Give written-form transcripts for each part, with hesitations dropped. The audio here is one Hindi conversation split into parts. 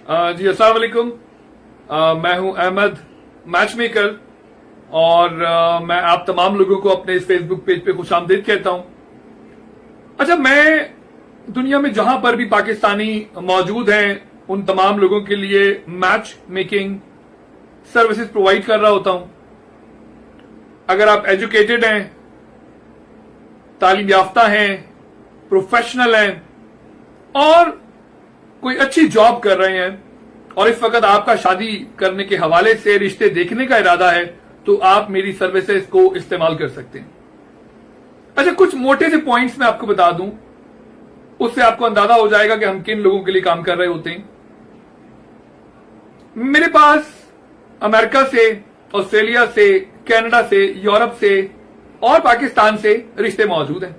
जी अस्सलाम वालेकुम। मैं हूं अहमद मैच मेकर और मैं आप तमाम लोगों को अपने इस फेसबुक पेज पे खुशामदीद कहता हूं। अच्छा, मैं दुनिया में जहां पर भी पाकिस्तानी मौजूद हैं उन तमाम लोगों के लिए मैच मेकिंग सर्विसेज प्रोवाइड कर रहा होता हूं। अगर आप एजुकेटेड हैं, तालीम याफ्ता हैं, प्रोफेशनल हैं और कोई अच्छी जॉब कर रहे हैं और इस वक्त आपका शादी करने के हवाले से रिश्ते देखने का इरादा है, तो आप मेरी सर्विसेज को इस्तेमाल कर सकते हैं। अच्छा, कुछ मोटे से पॉइंट्स मैं आपको बता दूं, उससे आपको अंदाजा हो जाएगा कि हम किन लोगों के लिए काम कर रहे होते हैं। मेरे पास अमेरिका से, ऑस्ट्रेलिया से, कनाडा से, यूरोप से और पाकिस्तान से रिश्ते मौजूद हैं,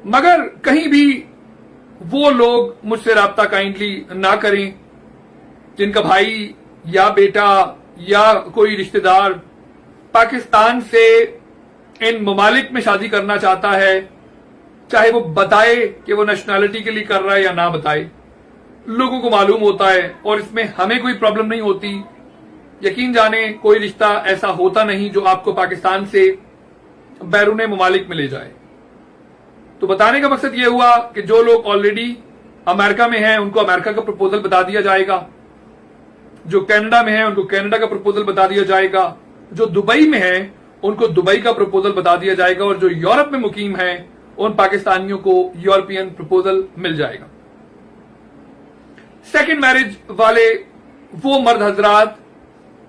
मगर कहीं भी वो लोग मुझसे राब्ता काइंडली ना करें जिनका भाई या बेटा या कोई रिश्तेदार पाकिस्तान से इन ममालिक में शादी करना चाहता है, चाहे वो बताए कि वो नेशनैलिटी के लिए कर रहा है या ना बताए, लोगों को मालूम होता है और इसमें हमें कोई प्रॉब्लम नहीं होती। यकीन जाने कोई रिश्ता ऐसा होता नहीं जो आपको पाकिस्तान से बैरूने ममालिक में ले जाए। तो बताने का मकसद यह हुआ कि जो लोग ऑलरेडी अमेरिका में हैं उनको अमेरिका का प्रपोजल बता दिया जाएगा, जो कनाडा में हैं उनको कनाडा का प्रपोजल बता दिया जाएगा, जो दुबई में हैं उनको दुबई का प्रपोजल बता दिया जाएगा और जो यूरोप में मुकीम हैं उन पाकिस्तानियों को यूरोपियन प्रपोजल मिल जाएगा। सेकंड मैरिज वाले वो मर्द हजरात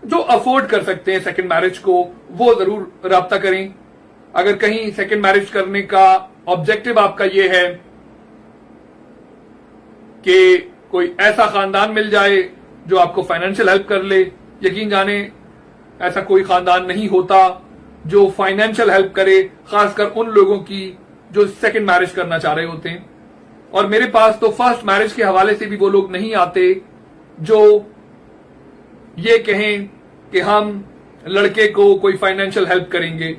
जो अफोर्ड कर सकते हैं सेकंड मैरिज को, वो जरूर राब्ता करें। अगर कहीं सेकंड मैरिज करने का ऑब्जेक्टिव आपका ये है कि कोई ऐसा खानदान मिल जाए जो आपको फाइनेंशियल हेल्प कर ले, यकीन जाने ऐसा कोई खानदान नहीं होता जो फाइनेंशियल हेल्प करे, खासकर उन लोगों की जो सेकंड मैरिज करना चाह रहे होते हैं। और मेरे पास तो फर्स्ट मैरिज के हवाले से भी वो लोग नहीं आते जो ये कहें कि हम लड़के को कोई फाइनेंशियल हेल्प करेंगे।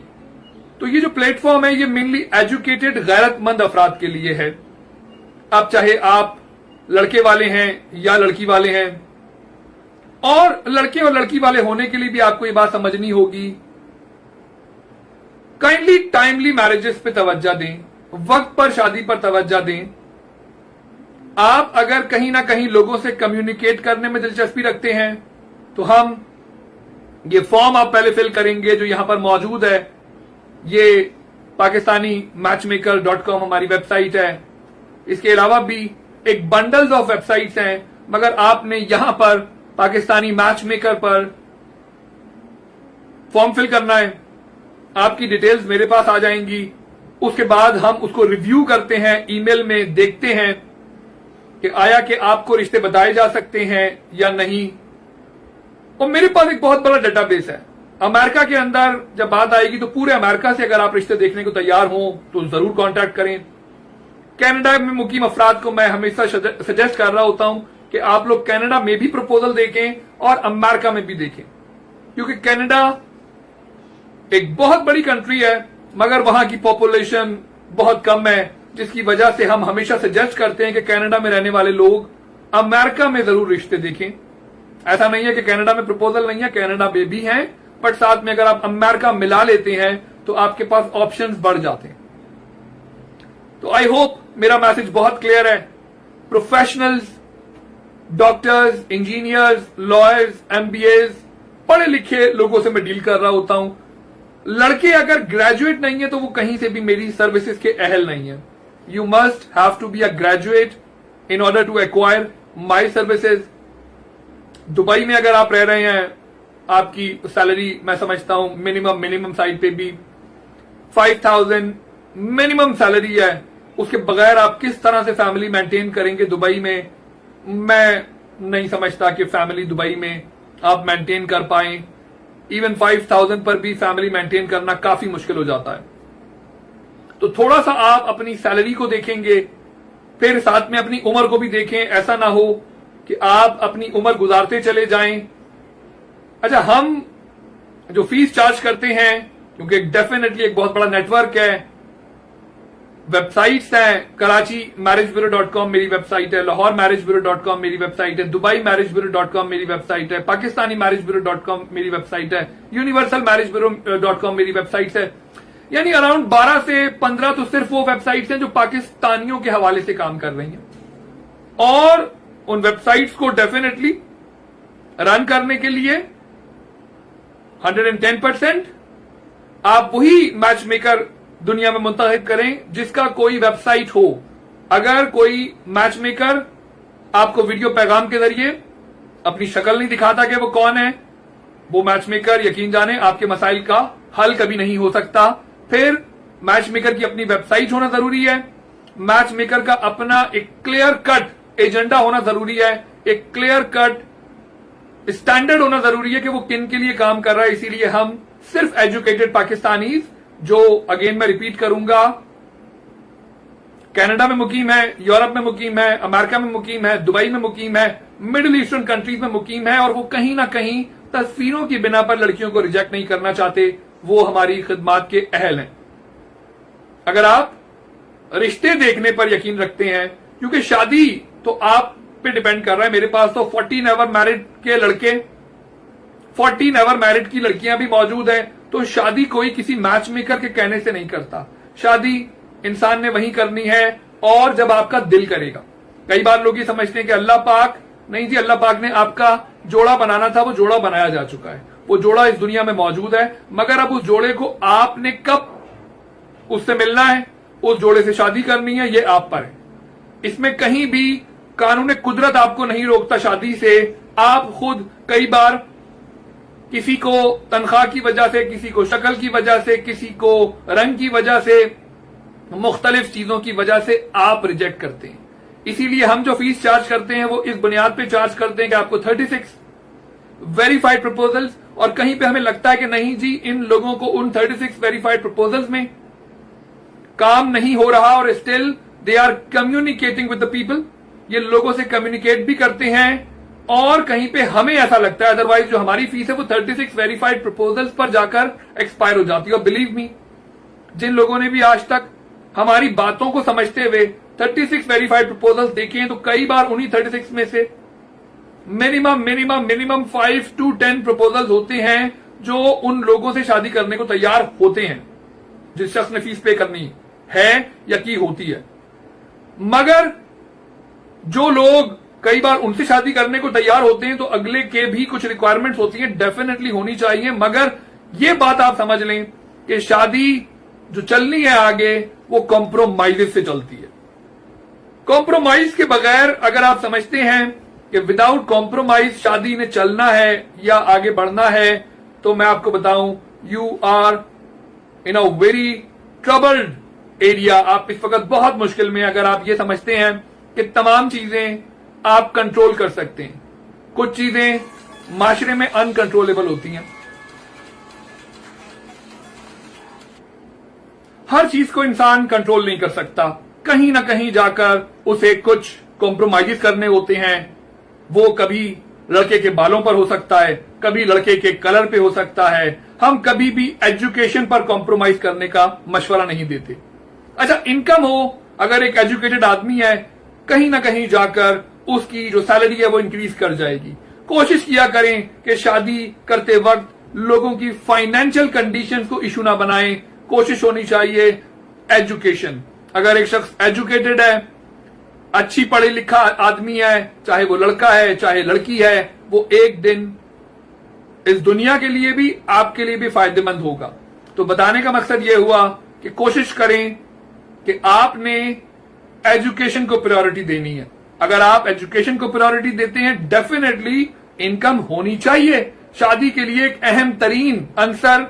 तो ये जो प्लेटफॉर्म है ये मेनली एजुकेटेड गैरतमंद अफराद के लिए है। अब चाहे आप लड़के वाले हैं या लड़की वाले हैं, और लड़के और लड़की वाले होने के लिए भी आपको ये बात समझनी होगी, काइंडली टाइमली मैरिजेस पे तवज्जो दें, वक्त पर शादी पर तवज्जो दें। आप अगर कहीं ना कहीं लोगों से कम्युनिकेट करने में दिलचस्पी रखते हैं तो हम ये फॉर्म आप पहले फिल करेंगे जो यहां पर मौजूद है। ये पाकिस्तानी मैचमेकर.com हमारी वेबसाइट है। इसके अलावा भी एक बंडल्स ऑफ वेबसाइट्स हैं, मगर आपने यहां पर पाकिस्तानी मैचमेकर पर फॉर्म फिल करना है। आपकी डिटेल्स मेरे पास आ जाएंगी, उसके बाद हम उसको रिव्यू करते हैं, ईमेल में देखते हैं कि आया कि आपको रिश्ते बताए जा सकते हैं या नहीं। और मेरे पास एक बहुत बड़ा डेटाबेस है अमेरिका के अंदर। जब बात आएगी तो पूरे अमेरिका से अगर आप रिश्ते देखने को तैयार हो तो जरूर कांटेक्ट करें। कनाडा में मुकीम अफराद को मैं हमेशा सजेस्ट कर रहा होता हूं कि आप लोग कनाडा में भी प्रपोजल देखें और अमेरिका में भी देखें, क्योंकि कनाडा एक बहुत बड़ी कंट्री है मगर वहां की पॉपुलेशन बहुत कम है, जिसकी वजह से हम हमेशा सजेस्ट करते हैं कि कनाडा में रहने वाले लोग अमेरिका में जरूर रिश्ते देखें। ऐसा नहीं है कि कनाडा में प्रपोजल नहीं है, कनाडा में भी हैं, बट साथ में अगर आप अमेरिका मिला लेते हैं तो आपके पास ऑप्शंस बढ़ जाते हैं। तो आई होप मेरा मैसेज बहुत क्लियर है। Professionals, doctors, engineers, lawyers, MBS, पढ़े लिखे लोगों से मैं डील कर रहा होता हूं। लड़के अगर ग्रेजुएट नहीं है तो वो कहीं से भी मेरी सर्विसेज के अहल नहीं है। You must have to be a graduate in order to acquire my services. Dubai में अगर आप रह रहे हैं, आपकी सैलरी मैं समझता हूं मिनिमम साइड पे भी 5000 मिनिमम सैलरी है। उसके बगैर आप किस तरह से फैमिली मेंटेन करेंगे दुबई में? मैं नहीं समझता कि फैमिली दुबई में आप मेंटेन कर पाए। इवन 5000 पर भी फैमिली मेंटेन करना काफी मुश्किल हो जाता है। तो थोड़ा सा आप अपनी सैलरी को देखेंगे, फिर साथ में अपनी उम्र को भी देखें। ऐसा ना हो कि आप अपनी उम्र गुजारते चले जाएं। अच्छा, हम जो फीस चार्ज करते हैं, क्योंकि डेफिनेटली एक बहुत बड़ा नेटवर्क है, वेबसाइट्स हैं, कराची marriagebureau.com मेरी वेबसाइट है, लाहौर marriagebureau.com मेरी वेबसाइट है, दुबई marriagebureau.com मेरी वेबसाइट है, पाकिस्तानी marriagebureau.com मेरी वेबसाइट है, यूनिवर्सल marriagebureau.com मेरी वेबसाइट है। यानी अराउंड 12 से 15 तो सिर्फ वो वेबसाइट्स हैं जो पाकिस्तानियों के हवाले से काम कर रही हैं। और उन वेबसाइट्स को डेफिनेटली रन करने के लिए 110% आप वही मैच मेकर दुनिया में मुंतखब करें जिसका कोई वेबसाइट हो। अगर कोई मैच मेकर आपको वीडियो पैगाम के जरिए अपनी शक्ल नहीं दिखाता कि वो कौन है, वो मैच मेकर यकीन जाने आपके मसाइल का हल कभी नहीं हो सकता। फिर मैच मेकर की अपनी वेबसाइट होना जरूरी है, मैच मेकर का अपना एक क्लियर कट एजेंडा होना जरूरी है, एक क्लियर कट स्टैंडर्ड होना जरूरी है कि वो किन के लिए काम कर रहा है। इसीलिए हम सिर्फ एजुकेटेड पाकिस्तानीज जो अगेन मैं रिपीट करूंगा कनाडा में मुकीम है, यूरोप में मुकीम है, अमेरिका में मुकीम है, दुबई में मुकीम है, मिडिल ईस्टर्न कंट्रीज में मुकीम है, और वो कहीं ना कहीं तस्वीरों की बिना पर लड़कियों को रिजेक्ट नहीं करना चाहते, वो हमारी खिदमत के अहल हैं। अगर आप रिश्ते देखने पर यकीन रखते हैं, क्योंकि शादी तो आप पे डिपेंड कर रहा है। मेरे पास तो 40 नेवर मैरिड के लड़के, 40 नेवर मैरिड की लड़कियां भी मौजूद हैं। तो शादी कोई किसी मैच मेकर के कहने से नहीं करता, शादी इंसान ने वही करनी है और जब आपका दिल करेगा। कई बार लोग ये समझते हैं कि अल्लाह पाक, नहीं जी, अल्लाह पाक ने आपका जोड़ा बनाना था, वो जोड़ा बनाया जा चुका है, वो जोड़ा इस दुनिया में मौजूद है। मगर अब उस जोड़े को आपने कब उससे मिलना है, उस जोड़े से शादी करनी है, ये आप पर है। इसमें कहीं भी कानून कुदरत आपको नहीं रोकता शादी से। आप खुद कई बार किसी को तनख्वाह की वजह से, किसी को शक्ल की वजह से, किसी को रंग की वजह से, मुख्तलिफ चीजों की वजह से आप रिजेक्ट करते हैं। इसीलिए हम जो फीस चार्ज करते हैं वो इस बुनियाद पे चार्ज करते हैं कि आपको 36 वेरीफाइड प्रपोजल्स, और कहीं पे हमें लगता है कि नहीं जी, इन लोगों को उन 36 वेरीफाइड प्रपोजल्स में काम नहीं हो रहा और still they are communicating with the people, ये लोगों से कम्युनिकेट भी करते हैं, और कहीं पे हमें ऐसा लगता है अदरवाइज जो हमारी फीस है वो 36 वेरीफाइड प्रपोजल्स पर जाकर एक्सपायर हो जाती है। और बिलीव मी, जिन लोगों ने भी आज तक हमारी बातों को समझते हुए 36 वेरीफाइड प्रपोजल्स देखे हैं, तो कई बार उन्हीं 36 में से मिनिमम 5 to 10 प्रपोजल्स होते हैं जो उन लोगों से शादी करने को तैयार होते हैं जिस शख्स ने फीस पे करनी है या की होती है। मगर जो लोग कई बार उनसे शादी करने को तैयार होते हैं तो अगले के भी कुछ रिक्वायरमेंट्स होती हैं, डेफिनेटली होनी चाहिए। मगर ये बात आप समझ लें कि शादी जो चलनी है आगे वो कॉम्प्रोमाइज से चलती है। कॉम्प्रोमाइज के बगैर अगर आप समझते हैं कि विदाउट कॉम्प्रोमाइज शादी ने चलना है या आगे बढ़ना है, तो मैं आपको बताऊं, you are in a very troubled area. आप इस वक्त बहुत मुश्किल में, अगर आप ये समझते हैं कि तमाम चीजें आप कंट्रोल कर सकते हैं। कुछ चीजें माशरे में अनकंट्रोलेबल होती हैं, हर चीज को इंसान कंट्रोल नहीं कर सकता, कहीं ना कहीं जाकर उसे कुछ कॉम्प्रोमाइज करने होते हैं। वो कभी लड़के के बालों पर हो सकता है, कभी लड़के के कलर पे हो सकता है। हम कभी भी एजुकेशन पर कॉम्प्रोमाइज करने का मशवरा नहीं देते। अच्छा, इनकम हो, अगर एक एजुकेटेड आदमी है, कहीं ना कहीं जाकर उसकी जो सैलरी है वो इंक्रीज कर जाएगी। कोशिश किया करें कि शादी करते वक्त लोगों की फाइनेंशियल कंडीशंस को इशू ना बनाएं। कोशिश होनी चाहिए एजुकेशन। अगर एक शख्स एजुकेटेड है, अच्छी पढ़े लिखा आदमी है, चाहे वो लड़का है चाहे लड़की है, वो एक दिन इस दुनिया के लिए भी आपके लिए भी फायदेमंद होगा। तो बताने का मकसद ये हुआ कि कोशिश करें कि आपने एजुकेशन को प्रायोरिटी देनी है। अगर आप एजुकेशन को प्रायोरिटी देते हैं, डेफिनेटली इनकम होनी चाहिए। शादी के लिए एक अहम तरीन अंसर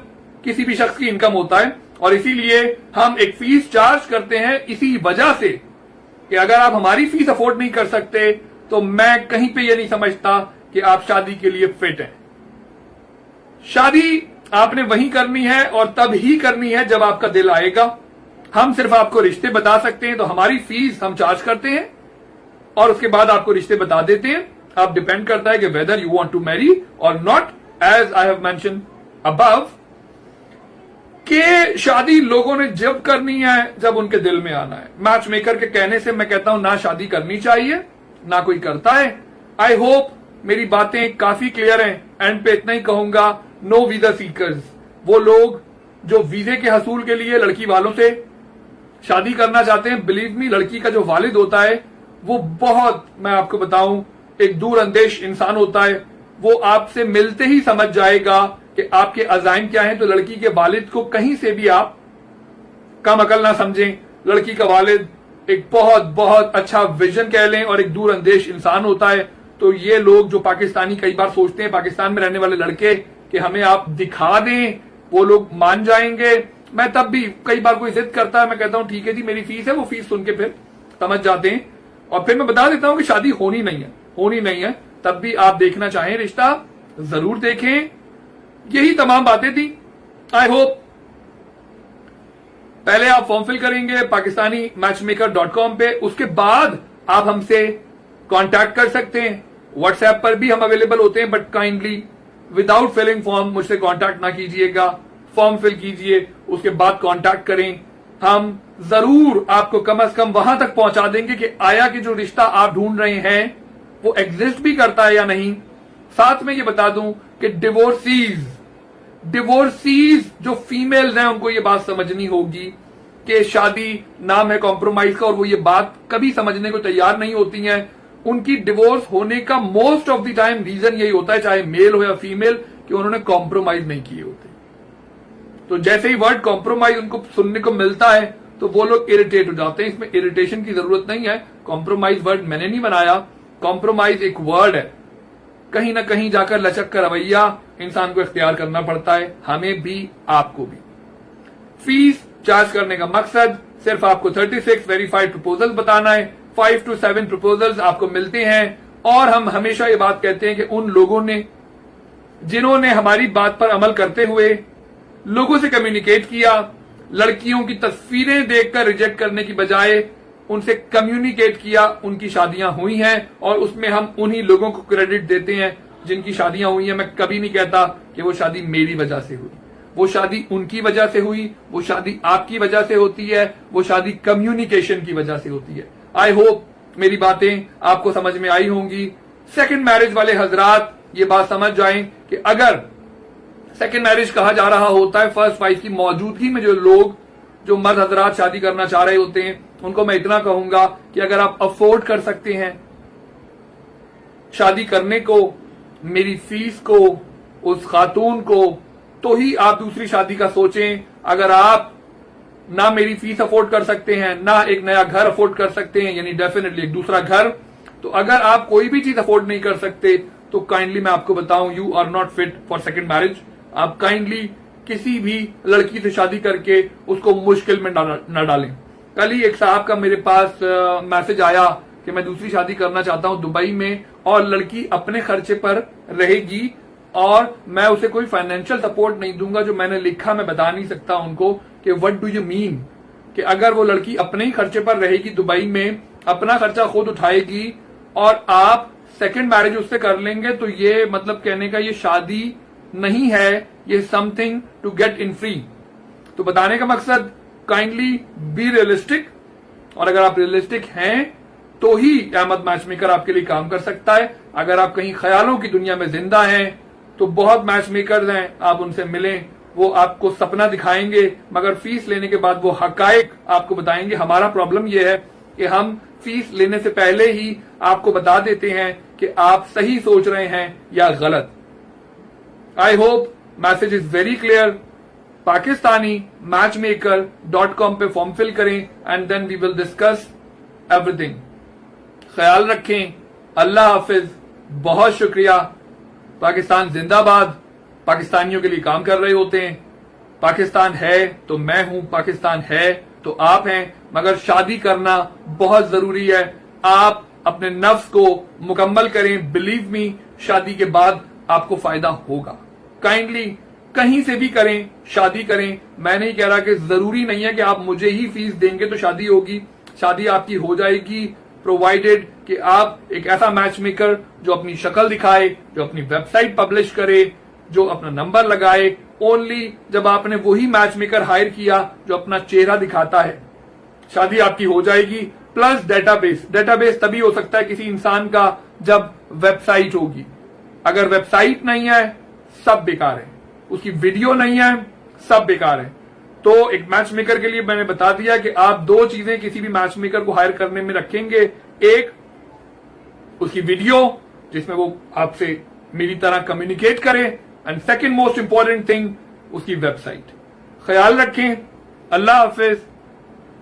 किसी भी शख्स की इनकम होता है, और इसीलिए हम एक फीस चार्ज करते हैं इसी वजह से कि अगर आप हमारी फीस अफोर्ड नहीं कर सकते तो मैं कहीं पे ये नहीं समझता कि आप शादी के लिए फिट हैं। शादी आपने वही करनी है और तब ही करनी है जब आपका दिल आएगा। हम सिर्फ आपको रिश्ते बता सकते हैं, तो हमारी फीस हम चार्ज करते हैं और उसके बाद आपको रिश्ते बता देते हैं। अब डिपेंड करता है कि whether you want to marry और not, as I have mention above. कि शादी लोगों ने जब करनी है जब उनके दिल में आना है। मैच मेकर के कहने से मैं कहता हूं ना शादी करनी चाहिए, ना कोई करता है। आई होप मेरी बातें काफी क्लियर हैं। एंड पे इतना ही कहूंगा, नो वीजा सीकर्स, वो लोग जो वीजे के हसूल के लिए लड़की वालों से शादी करना चाहते हैं, बिलीव मी, लड़की का जो वालिद होता है वो बहुत, मैं आपको बताऊं, एक दूरअंदेश इंसान होता है। वो आपसे मिलते ही समझ जाएगा कि आपके अजाइम क्या हैं। तो लड़की के वालिद को कहीं से भी आप कम अकल ना समझें। लड़की का वालिद एक बहुत बहुत अच्छा विजन कह लें और एक दूरअंदेश इंसान होता है। तो ये लोग जो पाकिस्तानी कई बार सोचते हैं, पाकिस्तान में रहने वाले लड़के, कि हमें आप दिखा दें, वो लोग मान जाएंगे। मैं तब भी कई बार कोई जिद करता है, मैं कहता हूं ठीक है जी मेरी फीस है, वो फीस सुन के फिर समझ जाते हैं और फिर मैं बता देता हूं कि शादी होनी नहीं है। तब भी आप देखना चाहें रिश्ता जरूर देखें। यही तमाम बातें थी। आई होप पहले आप फॉर्म फिल करेंगे pakistanimachmaker.com पे, उसके बाद आप हमसे कांटेक्ट कर सकते हैं। व्हाट्सएप पर भी हम अवेलेबल होते हैं, but kindly without filling form मुझसे कांटेक्ट ना कीजिएगा। फॉर्म फिल कीजिए, उसके बाद कांटेक्ट करें। हम जरूर आपको कम से कम वहां तक पहुंचा देंगे कि आया कि जो रिश्ता आप ढूंढ रहे हैं वो एग्जिस्ट भी करता है या नहीं। साथ में ये बता दूं कि डिवोर्सीज जो फीमेल्स हैं उनको ये बात समझनी होगी कि शादी नाम है कॉम्प्रोमाइज का, और वो ये बात कभी समझने को तैयार नहीं होती हैं। उनकी डिवोर्स होने का most of the time reason यही होता है, चाहे मेल हो या फीमेल, कि उन्होंने कॉम्प्रोमाइज नहीं किए होते। तो जैसे ही वर्ड कॉम्प्रोमाइज उनको सुनने को मिलता है तो वो लोग इरिटेट हो जाते हैं। इसमें इरिटेशन की जरूरत नहीं है। कॉम्प्रोमाइज वर्ड मैंने नहीं बनाया, कॉम्प्रोमाइज एक वर्ड है। कहीं ना कहीं जाकर लचक का रवैया इंसान को इख्तियार करना पड़ता है, हमें भी आपको भी। फीस चार्ज करने का मकसद सिर्फ आपको 36 वेरीफाइड प्रपोजल बताना है। 5 to 7 प्रपोजल्स आपको मिलते हैं। और हम हमेशा ये बात कहते हैं कि उन लोगों ने जिन्होंने हमारी बात पर अमल करते हुए लोगों से कम्युनिकेट किया, लड़कियों की तस्वीरें देखकर रिजेक्ट करने की बजाय उनसे कम्युनिकेट किया, उनकी शादियां हुई हैं। और उसमें हम उन्हीं लोगों को क्रेडिट देते हैं जिनकी शादियां हुई हैं। मैं कभी नहीं कहता कि वो शादी मेरी वजह से हुई, वो शादी उनकी वजह से हुई, वो शादी आपकी वजह से होती है, वो शादी कम्युनिकेशन की वजह से होती है। आई होप मेरी बातें आपको समझ में आई होंगी। सेकंड मैरिज वाले हजरात ये बात समझ जाएं कि अगर सेकंड मैरिज कहा जा रहा होता है फर्स्ट वाइफ की मौजूदगी में, जो मर्द हजरात शादी करना चाह रहे होते हैं, उनको मैं इतना कहूंगा कि अगर आप अफोर्ड कर सकते हैं शादी करने को, मेरी फीस को, उस खातून को, तो ही आप दूसरी शादी का सोचें। अगर आप ना मेरी फीस अफोर्ड कर सकते हैं, ना एक नया घर अफोर्ड कर सकते हैं, यानी डेफिनेटली एक दूसरा घर, तो अगर आप कोई भी चीज अफोर्ड नहीं कर सकते तो काइंडली मैं आपको बताऊं, you are not fit for second marriage. आप काइंडली किसी भी लड़की से शादी करके उसको मुश्किल में न डालें। कल ही एक साहब का मेरे पास मैसेज आया कि मैं दूसरी शादी करना चाहता हूं दुबई में, और लड़की अपने खर्चे पर रहेगी और मैं उसे कोई फाइनेंशियल सपोर्ट नहीं दूंगा। जो मैंने लिखा मैं बता नहीं सकता उनको कि व्हाट डू यू मीन, कि अगर वो लड़की अपने ही खर्चे पर रहेगी दुबई में, अपना खर्चा खुद उठाएगी और आप सेकंड मैरिज उससे कर लेंगे, तो ये मतलब कहने का ये शादी नहीं है, ये something to get in free. तो बताने का मकसद, काइंडली बी रियलिस्टिक, और अगर आप रियलिस्टिक हैं तो ही अहमद मैच मेकर आपके लिए काम कर सकता है। अगर आप कहीं ख्यालों की दुनिया में जिंदा हैं तो बहुत मैच मेकर्स हैं, आप उनसे मिलें, वो आपको सपना दिखाएंगे, मगर फीस लेने के बाद वो हकायक आपको बताएंगे। हमारा प्रॉब्लम ये है कि हम फीस लेने से पहले ही आपको बता देते हैं कि आप सही सोच रहे हैं या गलत। I hope message is very clear. pakistanimachmaker.com पे फॉर्म फिल करें and then we will discuss everything. ख्याल रखें। अल्लाह हाफिज। बहुत शुक्रिया। पाकिस्तान जिंदाबाद। पाकिस्तानियों के लिए काम कर रहे होते हैं। पाकिस्तान है तो मैं हूं, पाकिस्तान है तो आप हैं, मगर शादी करना बहुत जरूरी है। आप अपने नफ्स को मुकम्मल करें। बिलीव मी, शादी के बाद आपको फायदा होगा। काइंडली कहीं से भी करें, शादी करें। मैं नहीं कह रहा कि जरूरी नहीं है कि आप मुझे ही फीस देंगे तो शादी होगी। शादी आपकी हो जाएगी प्रोवाइडेड कि आप एक ऐसा मैच मेकर जो अपनी शक्ल दिखाए, जो अपनी वेबसाइट पब्लिश करे, जो अपना नंबर लगाए, ओनली जब आपने वही मैच मेकर हायर किया जो अपना चेहरा दिखाता है, शादी आपकी हो जाएगी। प्लस डेटाबेस, डेटाबेस तभी हो सकता है किसी इंसान का जब वेबसाइट होगी। अगर वेबसाइट नहीं है सब बेकार है, उसकी वीडियो नहीं है सब बेकार है। तो एक मैच मेकर के लिए मैंने बता दिया कि आप दो चीजें किसी भी मैच मेकर को हायर करने में रखेंगे, एक उसकी वीडियो जिसमें वो आपसे मेरी तरह कम्युनिकेट करे, and second most important thing उसकी वेबसाइट। ख्याल रखें, अल्लाह हाफिज।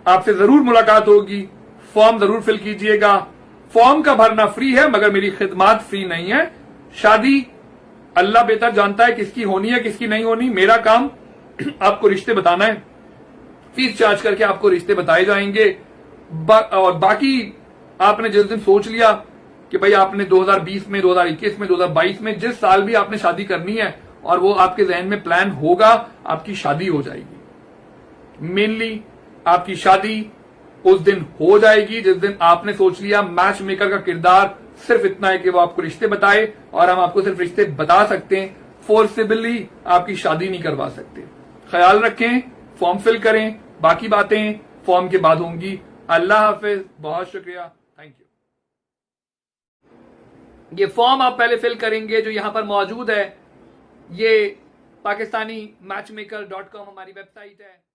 आपसे जरूर मुलाकात होगी। फॉर्म जरूर फिल कीजिएगा। फॉर्म का भरना फ्री है मगर मेरी खिदमत फ्री नहीं है। शादी अल्लाह बेहतर जानता है किसकी होनी है किसकी नहीं होनी। मेरा काम आपको रिश्ते बताना है, फीस चार्ज करके आपको रिश्ते बताए जाएंगे। और बाकी आपने जिस दिन सोच लिया कि भाई आपने 2020 में, 2021 में, 2022 में, जिस साल भी आपने शादी करनी है और वो आपके जहन में प्लान होगा, आपकी शादी हो जाएगी। मेनली आपकी शादी उस दिन हो जाएगी जिस दिन आपने सोच लिया। मैच मेकर का किरदार सिर्फ इतना है कि वो आपको रिश्ते बताए, और हम आपको सिर्फ रिश्ते बता सकते हैं, फोर्सिबली आपकी शादी नहीं करवा सकते। ख्याल रखें, फॉर्म फिल करें, बाकी बातें फॉर्म के बाद होंगी। अल्लाह हाफिज, बहुत शुक्रिया, थैंक यू। ये फॉर्म आप पहले फिल करेंगे जो यहां पर मौजूद है। ये पाकिस्तानी मैचमेकर.com हमारी वेबसाइट है।